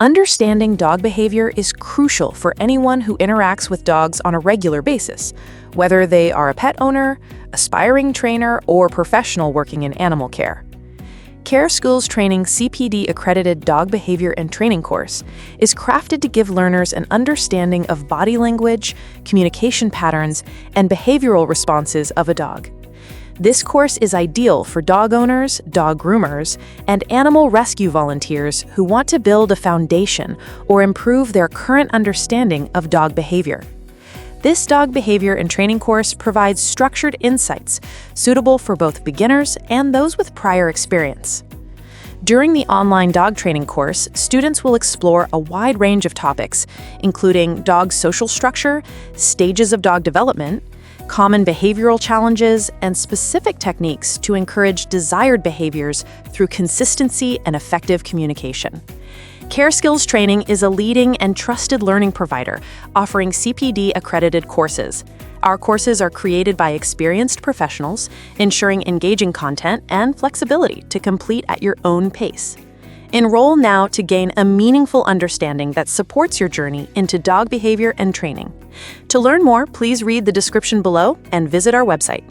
Understanding dog behavior is crucial for anyone who interacts with dogs on a regular basis, whether they are a pet owner, aspiring trainer, or professional working in animal care. Care School's training CPD-accredited Dog Behavior and Training course is crafted to give learners an understanding of body language, communication patterns, and behavioral responses of a dog. This course is ideal for dog owners, dog groomers, and animal rescue volunteers who want to build a foundation or improve their current understanding of dog behavior. This Dog Behavior and Training course provides structured insights suitable for both beginners and those with prior experience. During the online dog training course, students will explore a wide range of topics, including dog social structure, stages of dog development, common behavioral challenges, and specific techniques to encourage desired behaviors through consistency and effective communication. Care Skills Training is a leading and trusted learning provider offering CPD-accredited courses. Our courses are created by experienced professionals, ensuring engaging content and flexibility to complete at your own pace. Enroll now to gain a meaningful understanding that supports your journey into dog behavior and training. To learn more, please read the description below and visit our website.